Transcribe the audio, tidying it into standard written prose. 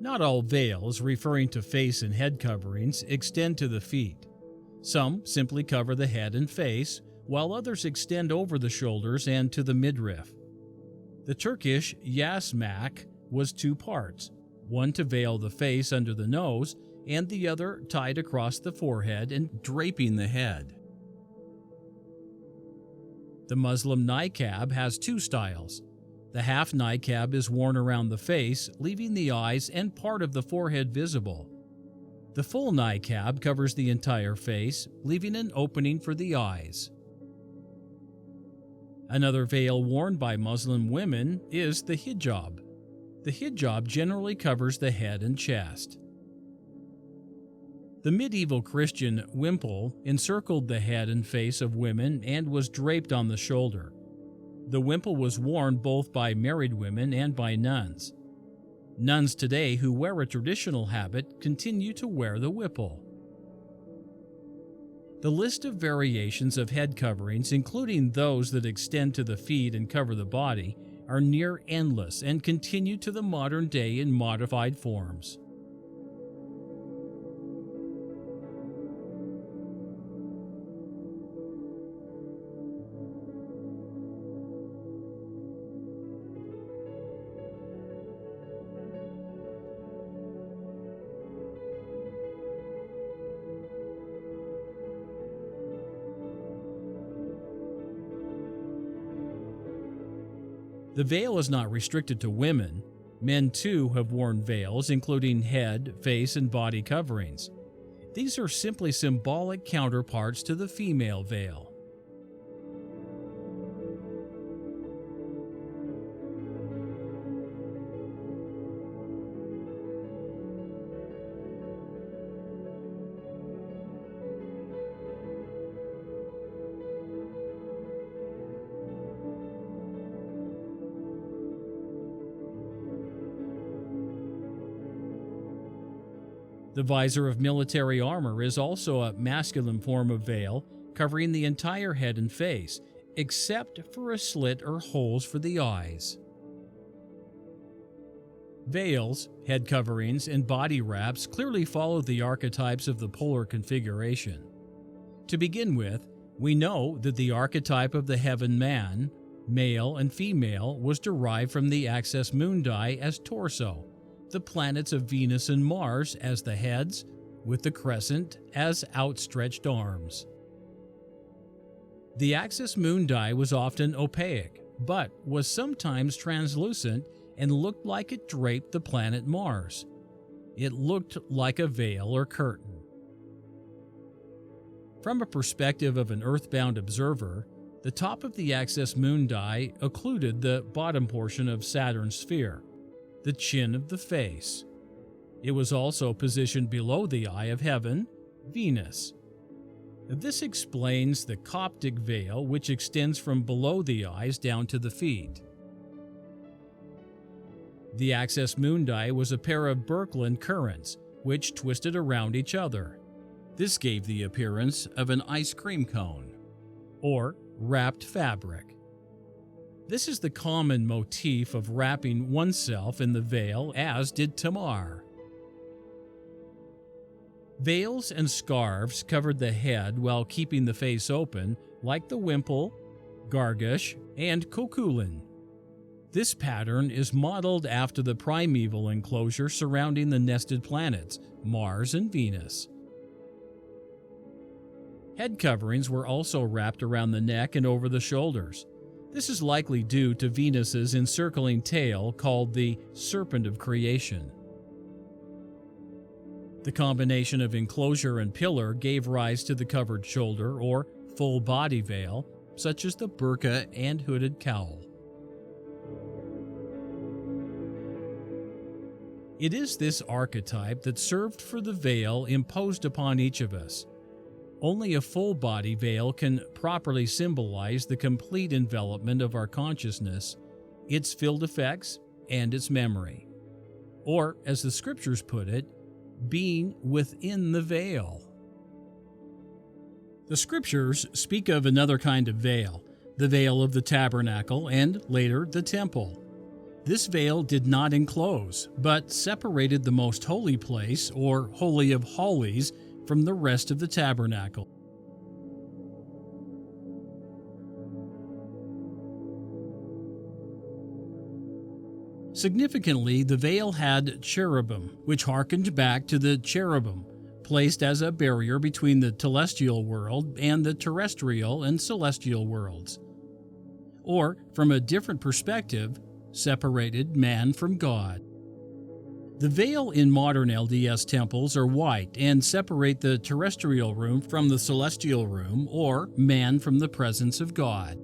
Not all veils referring to face and head coverings extend to the feet. Some simply cover the head and face, while others extend over the shoulders and to the midriff. The Turkish yasmak was two parts, one to veil the face under the nose, and the other tied across the forehead and draping the head. The Muslim niqab has two styles. The half niqab is worn around the face, leaving the eyes and part of the forehead visible. The full niqab covers the entire face, leaving an opening for the eyes. Another veil worn by Muslim women is the hijab. The hijab generally covers the head and chest. The medieval Christian wimple encircled the head and face of women and was draped on the shoulder. The wimple was worn both by married women and by nuns. Nuns today who wear a traditional habit continue to wear the wimple. The list of variations of head coverings, including those that extend to the feet and cover the body, are near endless and continue to the modern day in modified forms. The veil is not restricted to women. Men too have worn veils, including head, face, and body coverings. These are simply symbolic counterparts to the female veil. The visor of military armor is also a masculine form of veil, covering the entire head and face, except for a slit or holes for the eyes. Veils, head coverings, and body wraps clearly follow the archetypes of the polar configuration. To begin with, we know that the archetype of the heaven man, male and female, was derived from the Axis Mundi as torso, the planets of Venus and Mars as the heads, with the crescent as outstretched arms. The Axis Mundi was often opaque, but was sometimes translucent and looked like it draped the planet Mars. It looked like a veil or curtain. From a perspective of an earthbound observer, the top of the Axis Mundi occluded the bottom portion of Saturn's sphere, the chin of the face. It was also positioned below the eye of heaven, Venus. This explains the Coptic veil, which extends from below the eyes down to the feet. The Axis Mundi was a pair of Birkeland currents, which twisted around each other. This gave the appearance of an ice cream cone, or wrapped fabric. This is the common motif of wrapping oneself in the veil, as did Tamar. Veils and scarves covered the head while keeping the face open, like the wimple, gargush, and kokulin. This pattern is modeled after the primeval enclosure surrounding the nested planets, Mars and Venus. Head coverings were also wrapped around the neck and over the shoulders. This is likely due to Venus's encircling tail called the Serpent of Creation. The combination of enclosure and pillar gave rise to the covered shoulder or full-body veil, such as the burqa and hooded cowl. It is this archetype that served for the veil imposed upon each of us. Only a full-body veil can properly symbolize the complete envelopment of our consciousness, its field effects, and its memory. Or, as the scriptures put it, being within the veil. The scriptures speak of another kind of veil, the veil of the tabernacle and, later, the temple. This veil did not enclose, but separated the most holy place, or Holy of Holies, from the rest of the tabernacle. Significantly, the veil had cherubim, which harkened back to the cherubim, placed as a barrier between the telestial world and the terrestrial and celestial worlds. Or, from a different perspective, separated man from God. The veil in modern LDS temples are white and separate the terrestrial room from the celestial room, or man from the presence of God.